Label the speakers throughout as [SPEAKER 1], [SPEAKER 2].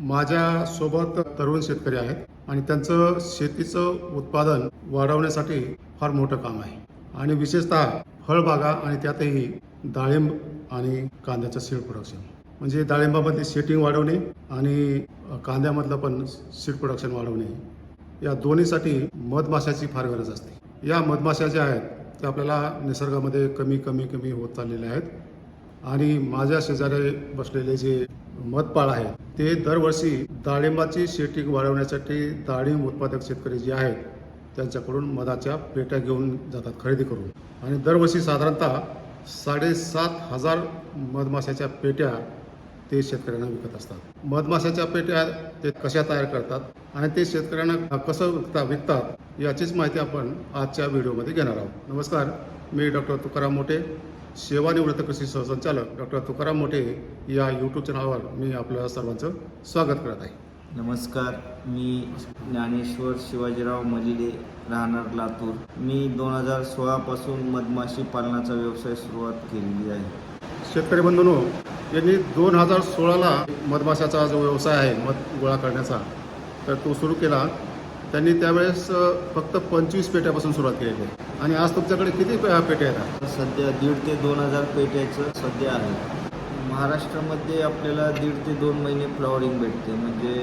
[SPEAKER 1] माझ्यासोबत तरुण शेतकरी आहेत आणि त्यांचं शेतीचं उत्पादन वाढवण्यासाठी फार मोठं काम आहे आणि विशेषतः फळबागा आणि त्यातही डाळिंब आणि कांद्याचं सीड प्रोडक्शन म्हणजे डाळिंबामधली सेटिंग वाढवणे आणि कांद्यामधलं पण सीड प्रोडक्शन वाढवणे या दोन्हीसाठी मधमाशाची फार गरज असते। या मधमाशा ज्या आहेत त्या आपल्याला निसर्गामध्ये कमी होत चाललेल्या आहेत आणि माझ्या शेजारी बसलेले जे मधपाळ आहेत ते दरवर्षी डाळिंबाची शेटिंग वाढवण्यासाठी डाळिंब उत्पादक शेतकरी जे आहेत त्यांच्याकडून मधाच्या पेट्या घेऊन जातात खरेदी करून आणि दरवर्षी साधारणतः 7,500 मधमाशाच्या पेट्या ते शेतकऱ्यांना विकत असतात। मधमाशाच्या पेट्या ते कशा तयार करतात आणि ते शेतकऱ्यांना कसं विकतात याचीच माहिती आपण आजच्या व्हिडिओमध्ये घेणार आहोत। नमस्कार, मी डॉक्टर तुकाराम मोठे, सेवानिवृत्त कृषी सहसंचालक डॉक्टर तुकाराम मोठे या यूट्यूब चॅनलवर मी आपल्या सर्वांचं स्वागत करत आहे।
[SPEAKER 2] नमस्कार, मी ज्ञानेश्वर शिवाजीराव मलिडे, राहणार लातूर। मी 2016 पासून मधमाशी पालनाचा व्यवसाय सुरुवात केलेली आहे।
[SPEAKER 1] शेतकरी बंधूंनो, यांनी 2016ला मधमाशाचा जो व्यवसाय आहे मध गोळा करण्याचा तर तो सुरू केला। त्यांनी त्यावेळेस फक्त 25 पेट्यापासून सुरुवात केली आहे आणि आज तुमच्याकडे किती पेट्या आहेत?
[SPEAKER 2] सध्या 1,500 ते 2,000 पेट्याचं सध्या आहे। महाराष्ट्रामध्ये आपल्याला 1.5 ते 2 महिने फ्लॉवरिंग भेटते, म्हणजे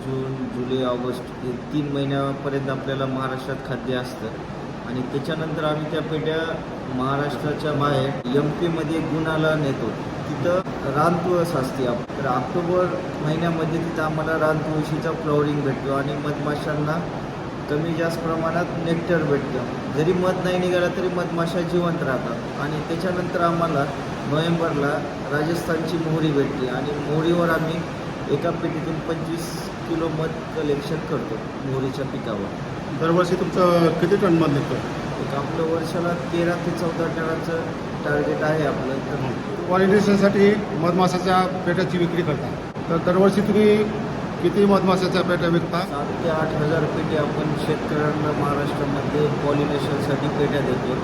[SPEAKER 2] जून, जुलै, ऑगस्ट हे 3 महिन्यापर्यंत आपल्याला महाराष्ट्रात खाद्य असतं आणि त्याच्यानंतर आम्ही त्या पेट्या महाराष्ट्राच्या बाहेर MP गुणाला नेतो। तिथं रानतुळस असते तर ऑक्टोबर महिन्यामध्ये तिथं आम्हाला रानतुळशीचा फ्लॉवरिंग भेटतो आणि मधमाशांना कमी जास्त प्रमाणात नेक्टर भेटतं। जरी मध नाही निघाला तरी मधमाशा जिवंत राहतात आणि त्याच्यानंतर आम्हाला नोव्हेंबरला राजस्थानची मोहरी भेटते आणि मोहरीवर आम्ही एका पेटीतून 25 किलो मध कलेक्शन करतो मोहरीच्या पिकावर।
[SPEAKER 1] दरवर्षी तुमचं किती टन मध निघतं?
[SPEAKER 2] एक आपलं वर्षाला 13 ते 14 टनाचं टार्गेट आहे आपलं।
[SPEAKER 1] पॉलिनेशनसाठी मधमाशाच्या पेट्याची विक्री करता तर दरवर्षी तुम्ही किती मधमाशाच्या पेट्या विकता?
[SPEAKER 2] 7,000 ते 8,000 पेटी आपण शेतकऱ्यांना महाराष्ट्रामध्ये पॉलिनेशनसाठी पेट्या देतो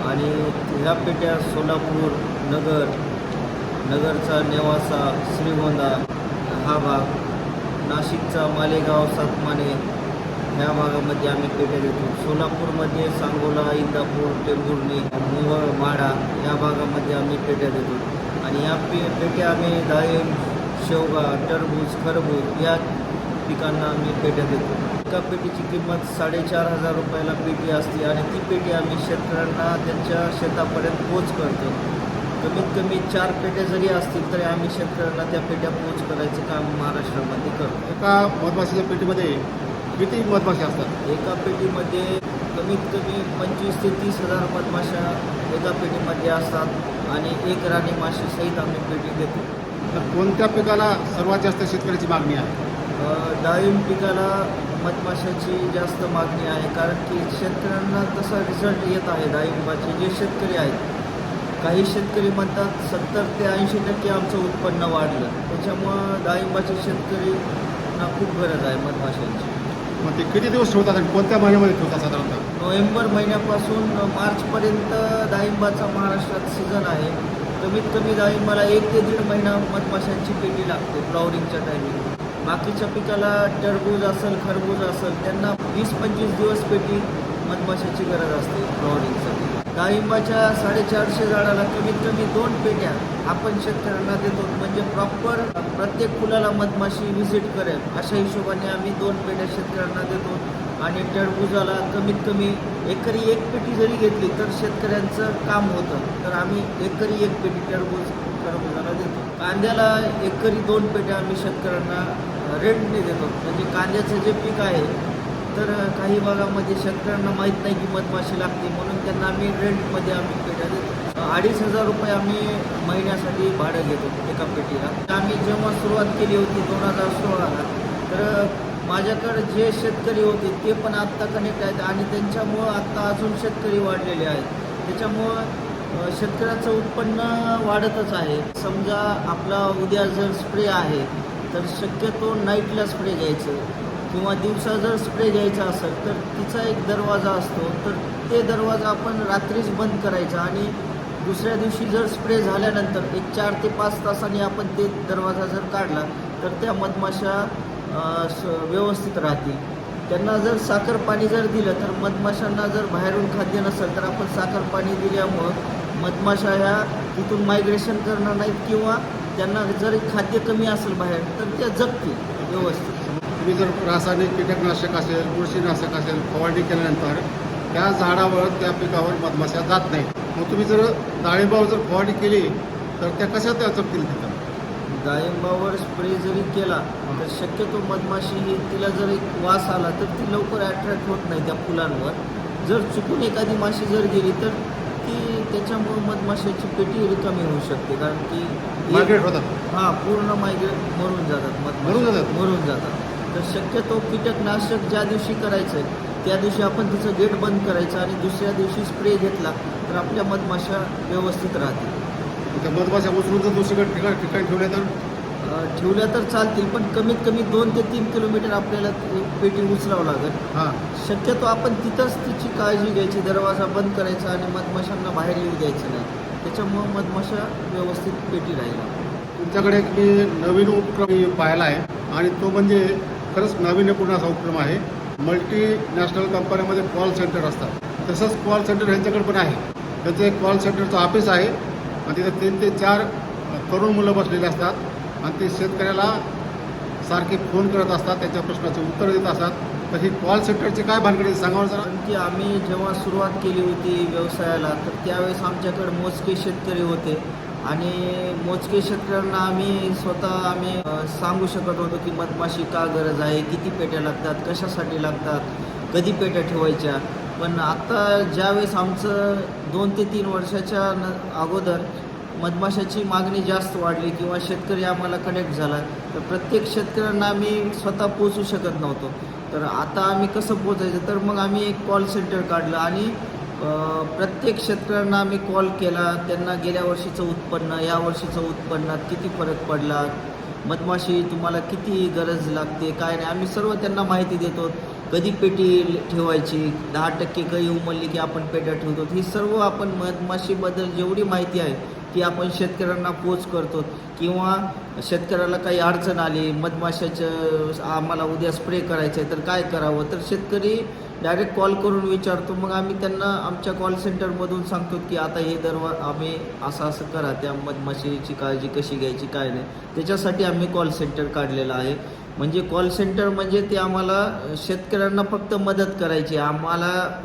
[SPEAKER 2] आणि ह्या पेट्या सोलापूर, नगरचा नेवासा, श्रीगोंदा हा भाग, नाशिकचा मालेगाव, सातमाने ह्या भागामध्ये आम्ही पेट्या देतो। सोलापूरमध्ये सांगोला, इंदापूर, टेंभुर्णी, मोहोळ, माढा या भागामध्ये आम्ही पेट्या देतो आणि या पेट्या आम्ही डाळिंब, शेवगा, टरबूज, खरबूज या पिकांना आम्ही पेट्या देतो। एका पेटीची किंमत 4,500 रुपयाला पेटी असते आणि ती पेटी आम्ही शेतकऱ्यांना त्यांच्या शेतापर्यंत पोच करतो। कमीत कमी 4 पेट्या जरी असतील तरी आम्ही शेतकऱ्यांना त्या पेट्या पोच करायचं काम महाराष्ट्रामध्ये करतो।
[SPEAKER 1] एका मधमाशाच्या पेटीमध्ये किती मधमाशा असतात?
[SPEAKER 2] एका पेटीमध्ये कमीत कमी 25,000 ते 30,000 मधमाशा एका पेटीमध्ये असतात आणि एक राणी माशी सहित आम्ही पेटी देतो।
[SPEAKER 1] तर कोणत्या पिकाला सर्वात जास्त शेतकऱ्याची मागणी आहे?
[SPEAKER 2] डाळिंब पिकाला मधमाशाची जास्त मागणी आहे, कारण की शेतकऱ्यांना तसा रिझल्ट येत आहे। डाळिंबाचे जे शेतकरी आहेत, काही शेतकरी म्हणतात 70 ते 80% आमचं उत्पन्न वाढलं, त्याच्यामुळं डाळिंबाचे शेतकरींना खूप गरज आहे मधमाशांची।
[SPEAKER 1] मग ते किती दिवस ठेवतात आणि कोणत्या महिन्यामध्ये ठेवतात साधारणतः?
[SPEAKER 2] नोव्हेंबर महिन्यापासून मार्चपर्यंत डाळिंबाचा महाराष्ट्रात सीझन आहे। कमीत कमी डाळिंबाला 1 ते 1.5 महिना मधमाशांची पेटी लागते फ्लॉवरिंगच्या टायमिंग। बाकीच्या पिकाला टरबूज असेल, खरबूज असेल, त्यांना 20-25 दिवस पेटी मधमाशाची गरज असते फ्लॉवरिंगसाठी। डाळिंबाच्या 450 झाडाला कमीत कमी 2 पेट्या आपण शेतकऱ्यांना देतो, म्हणजे प्रॉपर प्रत्येक फुलाला मधमाशी व्हिजिट करेल अशा हिशोबाने आम्ही 2 पेट्या शेतकऱ्यांना देतो आणि टरबुजाला कमीत कमी एकरी 1 पेटी जरी घेतली तर शेतकऱ्यांचं काम होतं, तर आम्ही एकरी 1 पेटी टरबुजाला देतो। कांद्याला एकरी 2 पेट्या आम्ही शेतकऱ्यांना रेंटने देतो, म्हणजे कांद्याचं जे पीक आहे तर काही भागामध्ये शेतकऱ्यांना माहीत नाही की मधमाशी लागते, म्हणून त्यांना आम्ही रेंटमध्ये आम्ही पेट्या देतो। 2,500 रुपये आम्ही महिन्यासाठी भाडं घेतो एका पेटीला। आम्ही जेव्हा सुरुवात केली होती 2016ला तर माझ्याकडे जे शेतकरी होते ते पण आत्ता कनेक्ट आहेत आणि त्यांच्यामुळं आत्ता अजून शेतकरी वाढलेले आहेत, त्याच्यामुळं शेतकऱ्याचं उत्पन्न वाढतच आहे। समजा आपला उद्या जर स्प्रे आहे तर शक्यतो नाईटला स्प्रे घ्यायचं किंवा दिवसा जर स्प्रे घ्यायचा असेल तर तिचा एक दरवाजा असतो, तर ते दरवाजा आपण रात्रीच बंद करायचा आणि दुसऱ्या दिवशी जर स्प्रे झाल्यानंतर एक 4 ते 5 तासांनी आपण ते दरवाजा जर काढला तर त्या मधमाशा व्यवस्थित राहतील. त्यांना जर साखर पाणी जर दिलं तर मधमाशांना जर बाहेरून खाद्य नसेल तर आपण साखर पाणी दिल्यामुळं मधमाशा ह्या तिथून मायग्रेशन करणार नाहीत किंवा त्यांना जर खाद्य कमी असेल बाहेर तर त्या जगतील व्यवस्थित.
[SPEAKER 1] तुम्ही जर रासायनिक कीटकनाशक असेल, बुरशीनाशक असेल फवारणी केल्यानंतर त्या झाडावर त्या पिकावर मधमाशा जात नाही. मग तुम्ही जर डाळिंबावर जर फवारणी केली तर त्या कशा त्या जगतील तिथं?
[SPEAKER 2] डाळिंबावर स्प्रे जरी केला तर शक्यतो मधमाशी ही तिला जर एक वास आला तर ती लवकर अट्रॅक्ट होत नाही त्या फुलांवर. जर चुकून एखादी माशी जर गेली तर ती त्याच्यामुळे मधमाशाची पेटी रिकामी होऊ शकते, कारण की
[SPEAKER 1] मायग्रेट होतात.
[SPEAKER 2] हां पूर्ण मायग्रेट मरून जातात मरून जातात. तर शक्यतो कीटकनाशक ज्या दिवशी करायचं आहे त्या दिवशी आपण तिचं गेट बंद करायचं आणि दुसऱ्या दिवशी स्प्रे घेतला तर आपल्या मधमाशा व्यवस्थित राहतील.
[SPEAKER 1] त्या मधमाशा उचलून जर दुसरीकडे ठिकाणी
[SPEAKER 2] ठेवल्या तर चालतील, पण कमीत कमी 2 ते 3 किलोमीटर आपल्याला पेटी उचलावं लागेल.
[SPEAKER 1] हां,
[SPEAKER 2] शक्यतो आपण तिथंच तिची काळजी घ्यायची, दरवाजा बंद करायचा आणि मधमाशांना बाहेर येऊ द्यायचं नाही. त्याच्यामुळं मधमाशा व्यवस्थित पेटी राहील.
[SPEAKER 1] तुमच्याकडे एक मी नवीन उपक्रम पाहिला आहे आणि तो म्हणजे खरंच नाविन्यपूर्ण असा उपक्रम आहे. मल्टीनॅशनल कंपन्यामध्ये कॉल सेंटर असतात, तसंच कॉल सेंटर ह्यांच्याकडे पण आहे. त्यांचं एक कॉल सेंटरचं ऑफिस आहे आणि तिथं 3 ते 4 तरुण मुलं बसलेली असतात आणि ते शेतकऱ्याला सारखे फोन करत असतात, त्याच्या प्रश्नाचे उत्तर देत असतात. तर ही कॉल सेंटरची काय भानगडी सांगावं जरा?
[SPEAKER 2] कारण की आम्ही जेव्हा सुरुवात केली होती व्यवसायाला तर त्यावेळेस आमच्याकडे मोजके शेतकरी होते आणि मोजके शेतकऱ्यांना आम्ही सांगू शकत होतो की मधमाशी का गरज आहे, किती पेट्या लागतात, कशासाठी लागतात, कधी पेट्या ठेवायच्या. पण आता ज्यावेळेस आमचं 2 ते 3 वर्षाच्या अगोदर मधमाशाची मागणी जास्त वाढली किंवा शेतकरी आम्हाला कनेक्ट झाला तर प्रत्येक शेतकऱ्यांना आम्ही स्वतः पोचू शकत नव्हतो. तर आता आम्ही कसं पोचायचं, तर मग आम्ही एक कॉल सेंटर काढलं आणि प्रत्येक शेतकऱ्यांना आम्ही कॉल केला. त्यांना गेल्या वर्षीचं उत्पन्न, या वर्षीचं उत्पन्नात किती फरक पडला, मधमाशी तुम्हाला किती गरज लागते, काय नाही, आम्ही सर्व त्यांना माहिती देतो. कधी पेटी ठेवायची, 10% कळी उमलली की आपण पेट्या ठेवतो. ही सर्व आपण मधमाशीबद्दल जेवढी माहिती आहे ती आपण शेतकऱ्यांना पोच करतो. किंवा शेतकऱ्याला काही अडचण आली, मधमाशाचं आम्हाला उद्या स्प्रे करायचं आहे तर काय करावं, तर शेतकरी डायरेक्ट कॉल करून विचारतो. मग आम्ही त्यांना आमच्या कॉल सेंटरमधून सांगतो की आता हे आम्ही असं करा, त्या मधमाशीची काळजी कशी घ्यायची काय नाही. त्याच्यासाठी आम्ही कॉल सेंटर काढलेलं आहे. म्हणजे कॉल सेंटर म्हणजे ते आम्हाला शेतकऱ्यांना फक्त मदत करायची. आम्हाला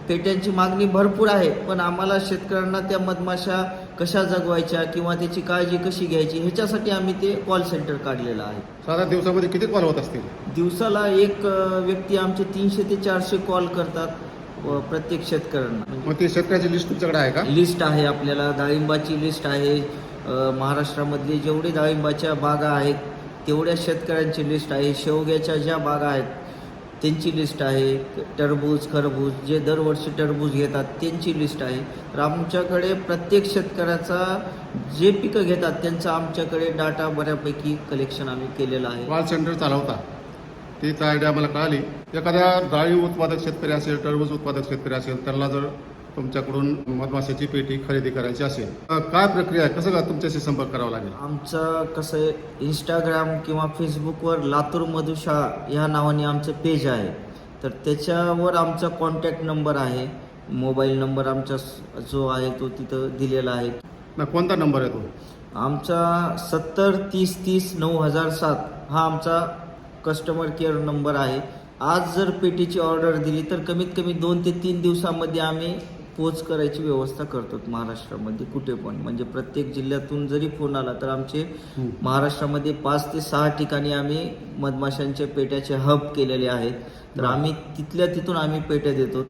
[SPEAKER 2] पेट्यांची मागणी भरपूर आहे, पण आम्हाला शेतकऱ्यांना त्या मधमाशा कशा जगवायच्या किंवा त्याची काळजी कशी घ्यायची ह्याच्यासाठी आम्ही ते कॉल सेंटर काढलेलं आहे.
[SPEAKER 1] साधारण दिवसामध्ये किती कॉल होत असतील?
[SPEAKER 2] दिवसाला एक व्यक्ती आमचे 300 ते 400 कॉल करतात प्रत्येक शेतकऱ्यांना.
[SPEAKER 1] मग ती शेतकऱ्याची लिस्ट तुमच्याकडे आहे का?
[SPEAKER 2] लिस्ट आहे आपल्याला, डाळिंबाची लिस्ट आहे. महाराष्ट्रामधले जेवढे डाळिंबाच्या बागा आहेत तेवढ्या शेतकऱ्यांची लिस्ट आहे. शेवग्याच्या ज्या बागा आहेत त्यांची लिस्ट आहे. टरबूज, खरबूज, जे दरवर्षी टरबूज घेतात त्यांची लिस्ट आहे. तर आमच्याकडे प्रत्येक शेतकऱ्याचा जे पिकं घेतात त्यांचा आमच्याकडे डाटा बऱ्यापैकी कलेक्शन आम्ही केलेलं आहे.
[SPEAKER 1] कॉल सेंटर चालवता, तीच आयडिया मला कळाली. एखाद्या डाळी उत्पादक शेतकरी असेल, टरबूज उत्पादक शेतकरी असेल, त्यांना जर तुमच्याकडून मधमाशाची पेटी खरेदी करायची असेल काय प्रक्रिया आहे, कसं का तुमच्याशी संपर्क करावा लागेल?
[SPEAKER 2] आमचं कसं आहे, इंस्टाग्राम किंवा फेसबुकवर लातूर मधुशाळा ह्या नावाने आमचं पेज आहे. तर त्याच्यावर आमचा कॉन्टॅक्ट नंबर आहे, मोबाईल नंबर आमचा जो आहे तो तिथं दिलेला आहे.
[SPEAKER 1] कोणता नंबर आहे तो?
[SPEAKER 2] आमचा 70 30 30 9007 हा आमचा कस्टमर केअर नंबर आहे. आज जर पेटीची ऑर्डर दिली तर कमीत कमी 2 ते 3 दिवसामध्ये आम्ही पोच करायची व्यवस्था करतो महाराष्ट्रामध्ये कुठे पण. म्हणजे प्रत्येक जिल्ह्यातून जरी फोन आला तर आमचे महाराष्ट्रामध्ये 5 ते 6 ठिकाणी आम्ही मधमाशांच्या पेट्याचे हब केलेले आहेत. तर आम्ही तिथून आम्ही पेट्या देतो.